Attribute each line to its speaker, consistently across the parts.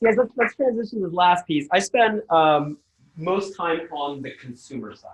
Speaker 1: Guys, let's transition to this last piece. I spend most time on the consumer side.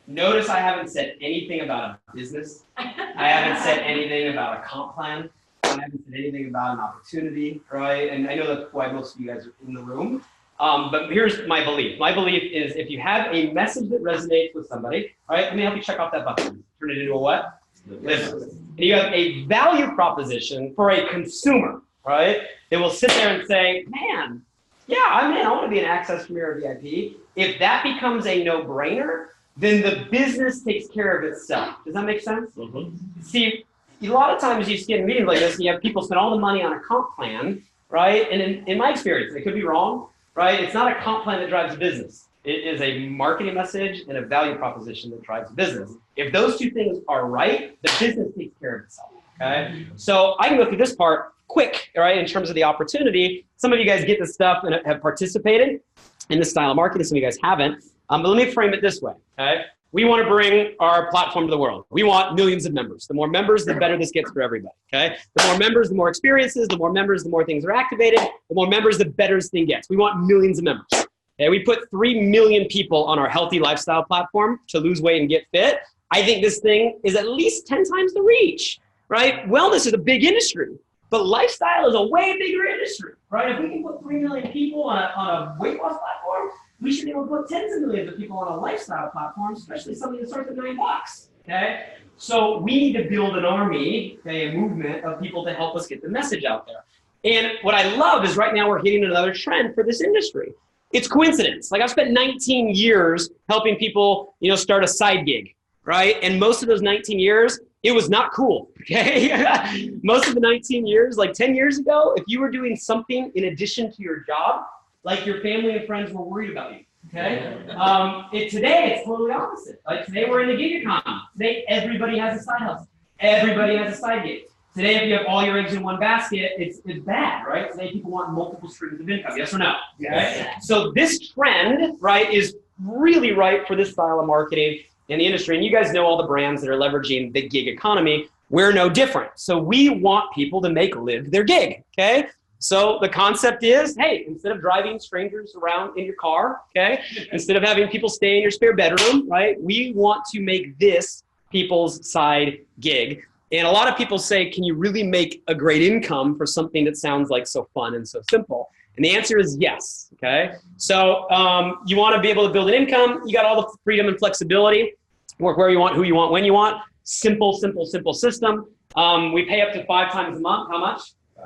Speaker 1: Notice I haven't said anything about a business. I haven't said anything about a comp plan. I haven't said anything about an opportunity, right? And I know that's why most of you guys are in the room. But here's my belief. My belief is if you have a message that resonates with somebody, all right, let me help you check off that button. Turn it into a what? Listen. And you have a value proposition for a consumer, right? They will sit there and say, man, yeah, I'm in. I want to be an Access Premier VIP. If that becomes a no-brainer, then the business takes care of itself. Does that make sense? Mm-hmm. See, a lot of times you get in meetings like this, and you have people spend all the money on a comp plan, right? And in my experience, it could be wrong, right? It's not a comp plan that drives a business. It is a marketing message and a value proposition that drives a business. If those two things are right, the business takes care of itself, okay? So I can go through this part quick, right, in terms of the opportunity. Some of you guys get this stuff and have participated in this style of marketing. Some of you guys haven't. But let me frame it this way, okay? We want to bring our platform to the world. We want millions of members. The more members, the better this gets for everybody, okay? The more members, the more experiences. The more members, the more things are activated. The more members, the better this thing gets. We want millions of members. Okay? We put 3 million people on our healthy lifestyle platform to lose weight and get fit. I think this thing is at least 10 times the reach, right? Wellness is a big industry, but lifestyle is a way bigger industry, right? If we can put 3 million people on a weight loss platform, we should be able to put tens of millions of people on a lifestyle platform, especially something that starts at $9, okay? So we need to build an army, okay, a movement of people to help us get the message out there. And what I love is right now we're hitting another trend for this industry. It's coincidence. Like I've spent 19 years helping people, start a side gig, right? And most of those 19 years, it was not cool, okay? Most of the 19 years, like 10 years ago, if you were doing something in addition to your job, like your family and friends were worried about you, okay? Today, it's totally opposite. Like today, we're in the gig economy. Today, everybody has a side hustle. Everybody has a side gig. Today, if you have all your eggs in one basket, it's bad, right? Today, people want multiple streams of income, yes or no? Okay? So this trend, right, is really right for this style of marketing in the industry. And you guys know all the brands that are leveraging the gig economy. We're no different. So we want people to live their gig, okay? So the concept is, hey, instead of driving strangers around in your car, okay, instead of having people stay in your spare bedroom, right, we want to make this people's side gig. And a lot of people say, can you really make a great income for something that sounds like so fun and so simple? And the answer is yes, okay? So you want to be able to build an income. You got all the freedom and flexibility. Work where you want, who you want, when you want. Simple system. We pay up to 5 times a month. How much?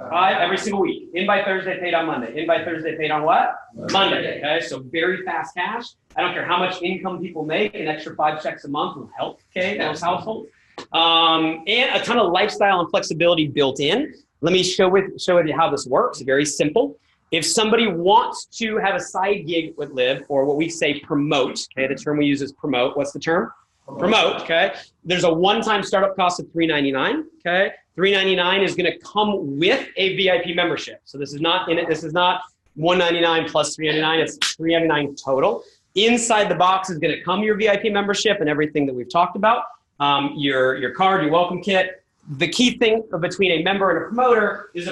Speaker 1: 5 every single week. In by Thursday, paid on Monday. In by Thursday, paid on what? Monday. Okay, so very fast cash. I don't care how much income people make. An extra 5 checks a month will help. Okay, those households. And a ton of lifestyle and flexibility built in. Let me show you how this works. Very simple. If somebody wants to have a side gig with Live, or what we say promote, okay, the term we use is promote. What's the term? Promote, okay? There's a one-time startup cost of $399, okay? $399 is gonna come with a VIP membership. So this is not $199 plus $399, it's $399 total. Inside the box is gonna come your VIP membership and everything that we've talked about, your card, your welcome kit. The key thing between a member and a promoter is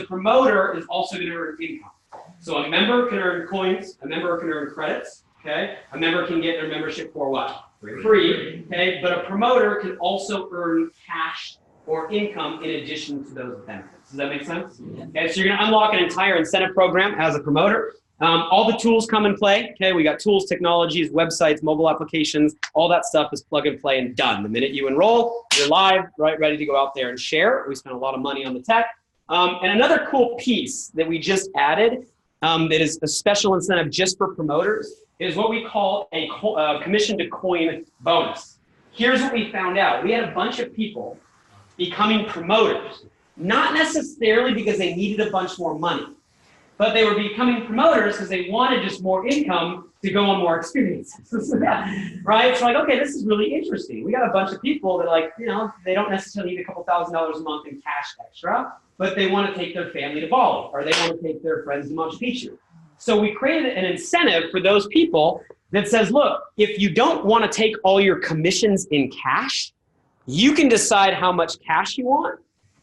Speaker 1: also gonna earn income. So a member can earn coins, a member can earn credits, okay? A member can get their membership for what? Free, okay? But a promoter can also earn cash or income in addition to those benefits. Does that make sense? Yeah. Okay, so you're gonna unlock an entire incentive program as a promoter. All the tools come in play, okay? We got tools, technologies, websites, mobile applications, all that stuff is plug and play and done. The minute you enroll, you're live, right, ready to go out there and share. We spent a lot of money on the tech. And another cool piece that we just added that is a special incentive just for promoters is what we call a commission to coin bonus. Here's what we found out. We had a bunch of people becoming promoters, not necessarily because they needed a bunch more money, but they were becoming promoters because they wanted just more income to go on more experiences, right? So like, okay, this is really interesting. We got a bunch of people that they don't necessarily need a couple $1,000s a month in cash extra, but they want to take their family to Bali, or they want to take their friends to Machu Picchu. So we created an incentive for those people that says, look, if you don't want to take all your commissions in cash, you can decide how much cash you want,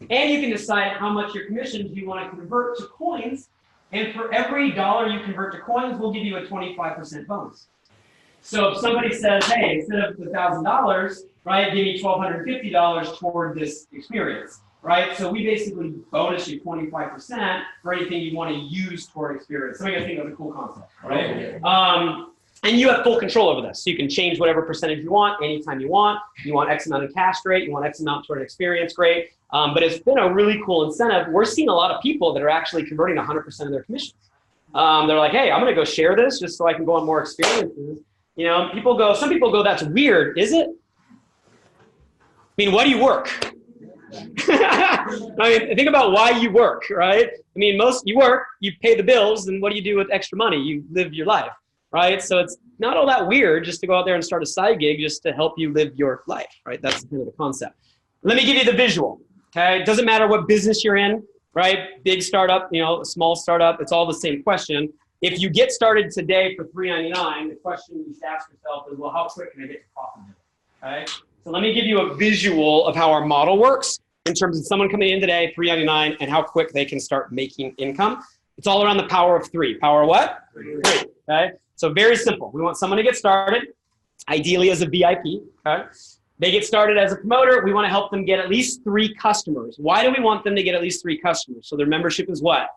Speaker 1: and you can decide how much your commissions you want to convert to coins And for every dollar you convert to coins, we'll give you a 25% bonus. So if somebody says, hey, instead of the $1,000, right, give me $1,250 toward this experience, right? So we basically bonus you 25% for anything you want to use toward experience. Some of you guys think that's a cool concept, right? And you have full control over this. So you can change whatever percentage you want, anytime you want. You want X amount of cash, great. You want X amount toward an experience, great. But it's been a really cool incentive. We're seeing a lot of people that are actually converting 100% of their commissions. They're like, hey, I'm going to go share this just so I can go on more experiences. You know, some people go, that's weird, is it? I mean, why do you work? I mean, think about why you work, right? I mean, you work, you pay the bills, and what do you do with extra money? You live your life, right? So it's not all that weird just to go out there and start a side gig just to help you live your life, right? That's kind of the concept. Let me give you the visual, okay? It doesn't matter what business you're in, right? Big startup, you know, small startup, it's all the same question. If you get started today for $3.99, the question you should ask yourself is, well, how quick can I get to profitability, okay? So let me give you a visual of how our model works in terms of someone coming in today, $3.99, and how quick they can start making income. It's all around the power of three. Power of what? Three, okay? So very simple. We want someone to get started, ideally as a VIP, okay? They get started as a promoter. We want to help them get at least 3 customers. Why do we want them to get at least 3 customers? So their membership is what?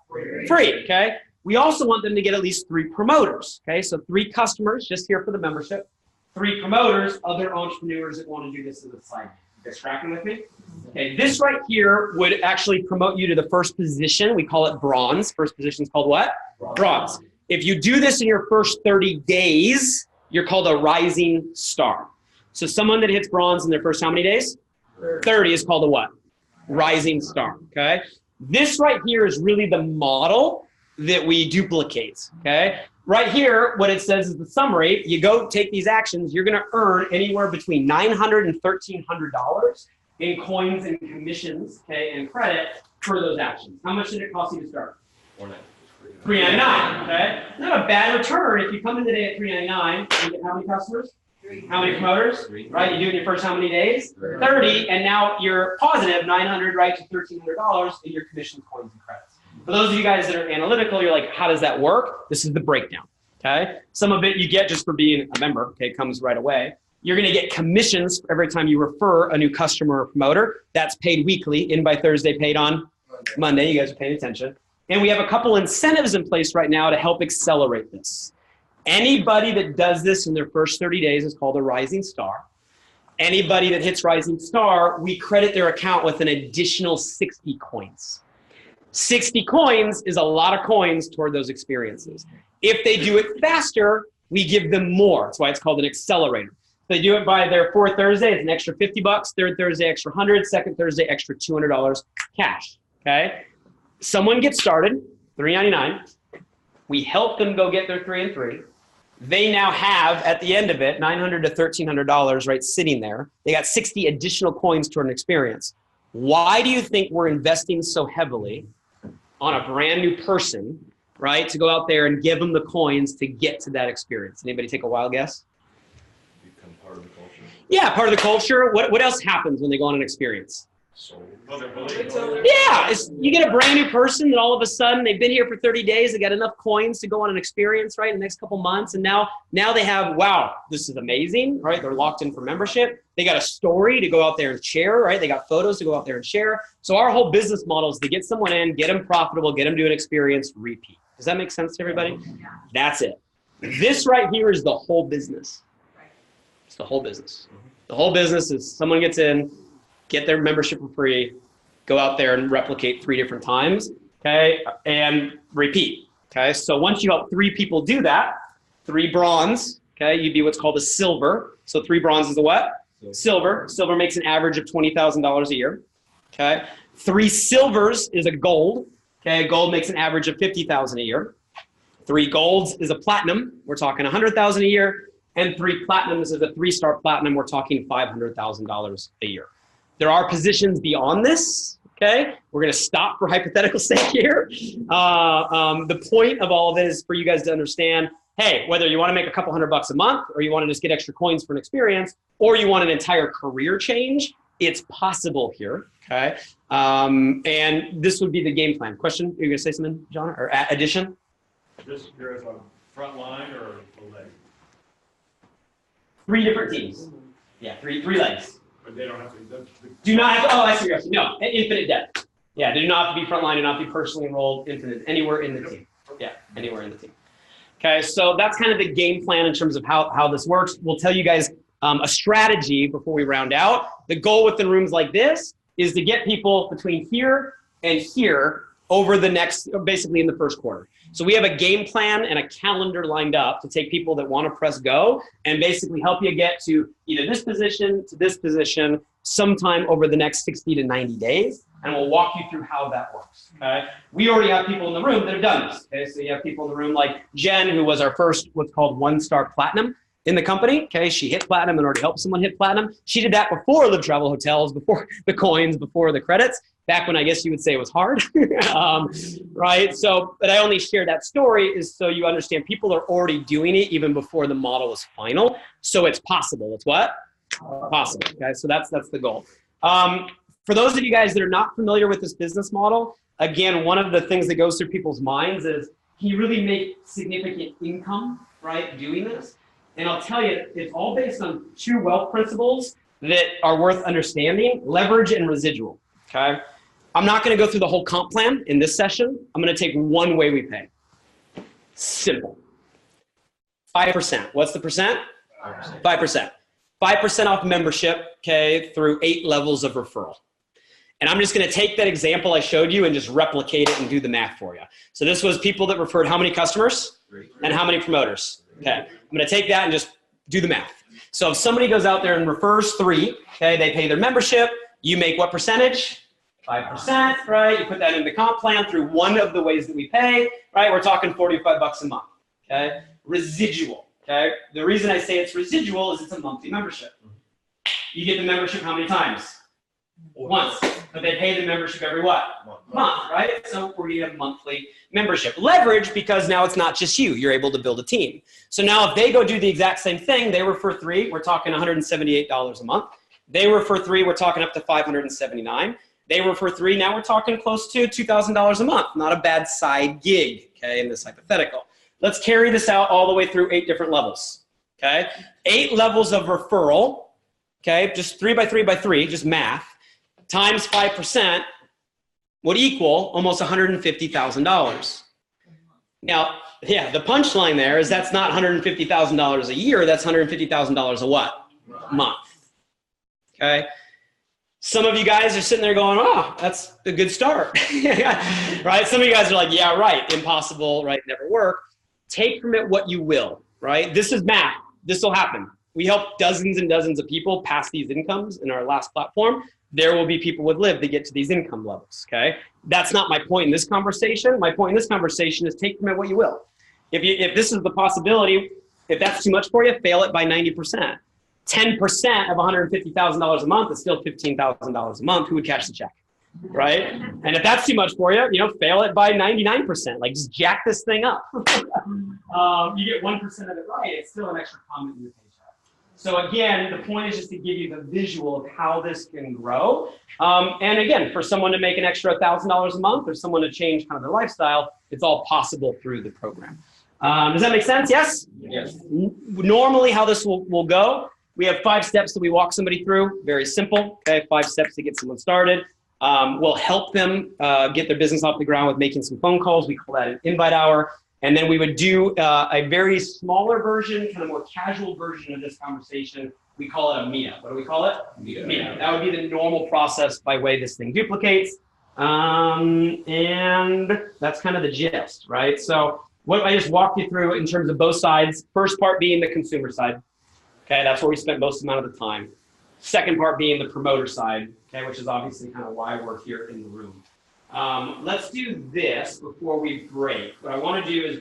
Speaker 1: Free, okay? We also want them to get at least 3 promoters, okay? So 3 customers just here for the membership, 3 promoters, other entrepreneurs that want to do this as a side. You guys tracking with me? Okay, this right here would actually promote you to the first position. We call it bronze. First position is called what? Bronze. If you do this in your first 30 days, you're called a rising star. So someone that hits bronze in their first how many days? 30 is called a what? Rising star, okay? This right here is really the model that we duplicate, okay? Right here, what it says is the summary. You go take these actions, you're gonna earn anywhere between $900 and $1,300 in coins and commissions, okay, and credit for those actions. How much did it cost you to start? $3.99, okay? Not a bad return. If you come in today at $3.99, you get how many customers? 3. How many promoters? 3. Right, you do it in your first how many days? 30, and now you're positive $900, right, to $1,300 in your commissions, coins, and credits. For those of you guys that are analytical, you're like, how does that work? This is the breakdown, okay? Some of it you get just for being a member, okay, comes right away. You're gonna get commissions every time you refer a new customer or promoter. That's paid weekly, in by Thursday, paid on Monday. You guys are paying attention. And we have a couple incentives in place right now to help accelerate this. Anybody that does this in their first 30 days is called a rising star. Anybody that hits rising star, we credit their account with an additional 60 coins. 60 coins is a lot of coins toward those experiences. If they do it faster, we give them more. That's why it's called an accelerator. If they do it by their 4th Thursday, it's an extra 50 bucks. 3rd Thursday, extra 100. 2nd Thursday, extra $200 cash, okay? Someone gets started, $3.99. We help them go get their 3 and 3. They now have, at the end of it, $900 to $1,300, right, sitting there. They got 60 additional coins toward an experience. Why do you think we're investing so heavily on a brand new person, right, to go out there and give them the coins to get to that experience? Anybody take a wild guess?
Speaker 2: Become part of the culture.
Speaker 1: Yeah, part of the culture. What else happens when they go on an experience? Yeah, you get a brand new person that all of a sudden they've been here for 30 days, they got enough coins to go on an experience, right, in the next couple months, and now they have, wow, this is amazing, right? They're locked in for membership. They got a story to go out there and share, right? They got photos to go out there and share. So our whole business model is to get someone in, get them profitable, get them to an experience, repeat. Does that make sense to everybody? Yeah. That's it. This right here is the whole business. It's the whole business. The whole business is someone gets in, get their membership for free, go out there and replicate 3 different times, okay, and repeat, okay? So once you help 3 people do that, 3 bronze, okay, you'd be what's called a silver. So 3 bronze is a what? Silver. Silver makes an average of $20,000 a year, okay? 3 silvers is a gold, okay? Gold makes an average of $50,000 a year. 3 golds is a platinum. We're talking $100,000 a year. And 3 platinums is a 3-star platinum. We're talking $500,000 a year. There are positions beyond this, okay? We're gonna stop for hypothetical sake here. The point of all of it is for you guys to understand, hey, whether you wanna make a couple $100 a month or you wanna just get extra coins for an experience or you want an entire career change, it's possible here, okay? And this would be the game plan. Question, are you gonna say something, John, or addition?
Speaker 2: Just curious on front line or the leg?
Speaker 1: 3 different teams. Yeah, three legs.
Speaker 2: But they don't have to.
Speaker 1: Do not have to, oh, I see what you're saying. No, infinite depth. Yeah, they do not have to be frontline, do not have to be personally enrolled, infinite, anywhere in the team. Yeah, anywhere in the team. Okay, so that's kind of the game plan in terms of how this works. We'll tell you guys a strategy before we round out. The goal within rooms like this is to get people between here and here over the next, basically in the first quarter. So we have a game plan and a calendar lined up to take people that want to press go and basically help you get to either this position to this position sometime over the next 60 to 90 days. And we'll walk you through how that works, okay? We already have people in the room that have done this, okay? So you have people in the room like Jen, who was our first what's called 1-star platinum in the company, okay? She hit platinum and already helped someone hit platinum. She did that before Live Travel Hotels, before the coins, before the credits, back when I guess you would say it was hard, right? So, but I only share that story is so you understand people are already doing it even before the model is final. So it's possible. It's what? Possible, okay? So that's the goal. For those of you guys that are not familiar with this business model, again, one of the things that goes through people's minds is, can you really make significant income, right, doing this? And I'll tell you, it's all based on 2 wealth principles that are worth understanding: leverage and residual, okay? I'm not gonna go through the whole comp plan in this session. I'm gonna take one way we pay. Simple. 5%. What's the percent? 5%. 5% off membership, okay, through 8 levels of referral. And I'm just gonna take that example I showed you and just replicate it and do the math for you. So this was people that referred how many customers? 3. And how many promoters? Okay, I'm gonna take that and just do the math. So if somebody goes out there and refers 3, okay, they pay their membership, you make what percentage? 5%, right? You put that in the comp plan through one of the ways that we pay, right? We're talking 45 bucks a month, okay? Residual, okay? The reason I say it's residual is it's a monthly membership. You get the membership how many times? Once, but they pay the membership every what? Month, right? So we're getting a monthly membership. Leverage, because now it's not just you, you're able to build a team. So now if they go do the exact same thing, they refer 3, we're talking $178 a month. They refer 3, we're talking up to $579. They refer 3, now we're talking close to $2,000 a month. Not a bad side gig, okay, in this hypothetical. Let's carry this out all the way through 8 different levels, okay? 8 levels of referral, okay, just 3 by 3 by 3, just math, times 5% would equal almost $150,000. Now, yeah, the punchline there is that's not $150,000 a year, that's $150,000 a what? Month. Okay? Some of you guys are sitting there going, oh, that's a good start. Right? Some of you guys are like, yeah, right, impossible, right, never work. Take from it what you will, right? This is math. This will happen. We help dozens and dozens of people pass these incomes in our last platform. There will be people with Live that get to these income levels, okay? That's not my point in this conversation. My point in this conversation is take from it what you will. If this is the possibility, if that's too much for you, fail it by 90%. 10% of $150,000 a month is still $15,000 a month. Who would catch the check, right? And if that's too much for you, fail it by 99%. Like, just jack this thing up. You get 1% of it right, it's still an extra comment in your paycheck. So again, the point is just to give you the visual of how this can grow. And again, for someone to make an extra $1,000 a month or someone to change kind of their lifestyle, it's all possible through the program. Does that make sense? Yes?
Speaker 2: Yes.
Speaker 1: Normally how this will go, we have 5 steps that we walk somebody through. Very simple, okay? 5 steps to get someone started. We'll help them get their business off the ground with making some phone calls. We call that an invite hour. And then we would do a very smaller version, kind of more casual version of this conversation. We call it a meetup. What do we call it? Meetup. That would be the normal process by way this thing duplicates. And that's kind of the gist, right? So what I just walked you through in terms of both sides, first part being the consumer side. Okay, that's where we spent most amount of the time. Second part being the promoter side, okay, which is obviously kind of why we're here in the room. Let's do this before we break. What I want to do is